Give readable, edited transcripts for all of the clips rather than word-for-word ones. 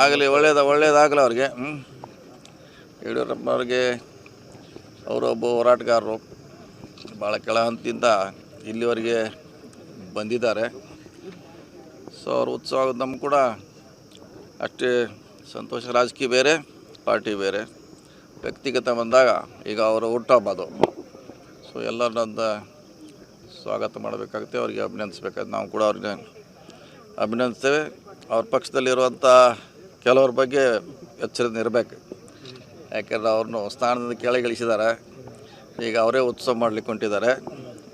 ಆಗಲಿ, ಒಳ್ಳೇದಾಗಲಿ ಅವ್ರಿಗೆ. ಯಡಿಯೂರಪ್ಪನವ್ರಿಗೆ ಅವರೊಬ್ಬ ಹೋರಾಟಗಾರರು, ಭಾಳ ಕೆಳ ಹಂತದಿಂದ ಇಲ್ಲಿವರೆಗೆ ಬಂದಿದ್ದಾರೆ. ಸೊ ಅವ್ರ ಉತ್ಸವ ನಮ್ಗೆ ಕೂಡ ಅಷ್ಟೇ ಸಂತೋಷ. ರಾಜಕೀಯ ಬೇರೆ, ಪಾರ್ಟಿ ಬೇರೆ. ವ್ಯಕ್ತಿಗತ ಬಂದಾಗ ಈಗ ಅವರ ಹುಟ್ಟುಹಬ್ಬ ಅದು. ಸೊ ಎಲ್ಲರನ್ನ ಸ್ವಾಗತ ಮಾಡಬೇಕಾಗುತ್ತೆ, ಅವರಿಗೆ ಅಭಿನಂದಿಸ್ಬೇಕಾಗುತ್ತೆ. ನಾವು ಕೂಡ ಅವ್ರಿಗೆ ಅಭಿನಂದಿಸ್ತೇವೆ. ಅವ್ರ ಪಕ್ಷದಲ್ಲಿರುವಂಥ ಕೆಲವ್ರ ಬಗ್ಗೆ ಎಚ್ಚರಿಕೆ ಇರಬೇಕು. ಯಾಕೆಂದರೆ ಅವ್ರನ್ನು ಸ್ಥಾನದಿಂದ ಕೆಳಗಿಳಿಸಿದ್ದಾರೆ. ಈಗ ಅವರೇ ಉತ್ಸವ ಮಾಡಲಿಕ್ಕೆ ಹೊಂಟಿದ್ದಾರೆ.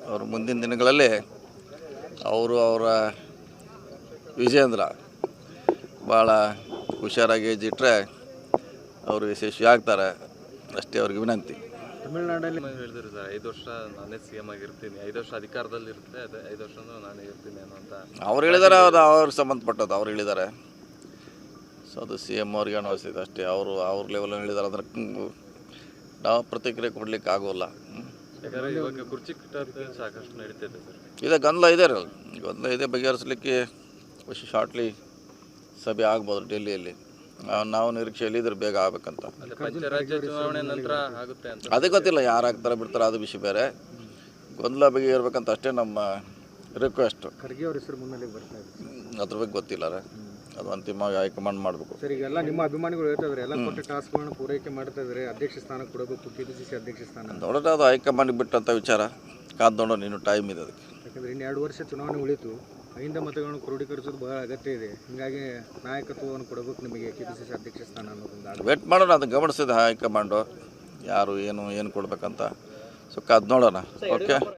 ಅವರು ಮುಂದಿನ ದಿನಗಳಲ್ಲಿ ಅವರ ವಿಜೇಂದ್ರ ಭಾಳ ಹುಷಾರಾಗಿ ಹೆಜ್ಜಿಟ್ರೆ ಅವರು ಯಶಸ್ವಿ ಆಗ್ತಾರೆ. ಅಷ್ಟೇ ಅವ್ರಿಗೆ ವಿನಂತಿ. ತಮಿಳುನಾಡಲ್ಲಿ ಹೇಳಿದ್ರು ಸರ್, 5 ವರ್ಷ ನಾನೇ CM ಆಗಿರ್ತೀನಿ, 5 ವರ್ಷ ಅಧಿಕಾರದಲ್ಲಿ ಇರುತ್ತೆ, ಅದೇ 5 ವರ್ಷ ನಾನೇ ಇರ್ತೀನಿ ಅನ್ನೋಂಥ ಅವ್ರು ಹೇಳಿದ್ದಾರೆ. ಅದು ಅವ್ರಿಗೆ ಸಂಬಂಧಪಟ್ಟದ್ದು ಅವ್ರು ಹೇಳಿದ್ದಾರೆ. ಸೊ ಅದು CM ಅವ್ರಿಗೆ ಅನಿಸ್ತದೆ ಅಷ್ಟೇ. ಅವ್ರ ಲೆವೆಲ್ ಹೇಳಿದ್ದಾರೆ. ಅಂದ್ರೆ ನಾವು ಪ್ರತಿಕ್ರಿಯೆ ಕೊಡ್ಲಿಕ್ಕೆ ಆಗೋಲ್ಲ. ಯಾಕಂದರೆ ಇವಾಗ ಕುರ್ಚಿ ಕಿತ್ತಾಟ ಸಾಕಷ್ಟು ನಡೀತಿದೆ ಸರ್. ಇದೆ, ಗೊಂದಲ ಇದೆ. ಬಗೆಹರಿಸಲಿಕ್ಕೆ ಶಾರ್ಟ್ಲಿ ಸಭೆ ಆಗ್ಬೋದು ಡೆಲ್ಲಿಯಲ್ಲಿ. ನಾವು ನಿರೀಕ್ಷೆಯಲ್ಲಿ ಇದ್ರೆ ಬೇಗ ಆಗ್ಬೇಕಂತ. ಪಂಚರಾಜ್ಯ ಚುನಾವಣೆ ನಂತರ ಆಗುತ್ತೆ ಅಂತ ಅದೇ ಗೊತ್ತಿಲ್ಲ, ಯಾರು ಆಗ್ತಾರೆ ಬಿಡ್ತಾರೆ, ಅದು ವಿಷಯ ಬೇರೆ. ಗೊಂದಲ ಬಗೆಹರ್ಬೇಕಂತ ಅಷ್ಟೇ ನಮ್ಮ ರಿಕ್ವೆಸ್ಟ್. ಖರ್ಗೆ ಅವ್ರ ಹೆಸರು ಮುನ್ನೆಲೆಗೆ ಬರ್ತಾ ಇದೆ, ಅದ್ರ ಬಗ್ಗೆ ಗೊತ್ತಿಲ್ಲ. ಅದು ಅಂತಿಮವಾಗಿ ಹೈಕಮಾಂಡ್ ಮಾಡಬೇಕು. ಸರ್. ಈಗೆಲ್ಲ ನಿಮ್ಮ ಅಭಿಮಾನಿಗಳು ಹೇಳ್ತಾ ಇದ್ದಾರೆ, ಎಲ್ಲ ಕೊಟ್ಟ ಟಾಸ್ಕ್ಗಳನ್ನ ಪೂರೈಕೆ ಮಾಡ್ತಾ ಇದ್ದಾರೆ, ಅಧ್ಯಕ್ಷ ಸ್ಥಾನ ಕೊಡಬೇಕು, KPCC ಅಧ್ಯಕ್ಷ ಸ್ಥಾನ. ನೋಡೋಣ, ಅದು ಹೈಕಮಾಂಡಿಗೆ ಬಿಟ್ಟಂಥ ವಿಚಾರ. ಕಾದು ನೋಡೋಣ, ಇನ್ನೂ ಟೈಮ್ ಇದೆ ಅದಕ್ಕೆ. ಯಾಕಂದರೆ ಇನ್ನು 2 ವರ್ಷ ಚುನಾವಣೆ ಉಳಿತು. ಅಹಿಂದ ಮತಗಳನ್ನು ಕ್ರೋಢೀಕರಿಸೋದು ಬಹಳ ಅಗತ್ಯ ಇದೆ. ಹೀಗಾಗಿ ನಾಯಕತ್ವವನ್ನು ಕೊಡಬೇಕು ನಿಮಗೆ KPCC ಅಧ್ಯಕ್ಷ ಸ್ಥಾನ ಅನ್ನೋದೊಂದು. ವೇಟ್ ಮಾಡೋಣ, ಅದು ಗಮನಿಸಿದೆ ಹೈಕಮಾಂಡು ಯಾರು ಏನು ಕೊಡ್ಬೇಕಂತ. ಸೊ ಕಾದು ನೋಡೋಣ. ಓಕೆ.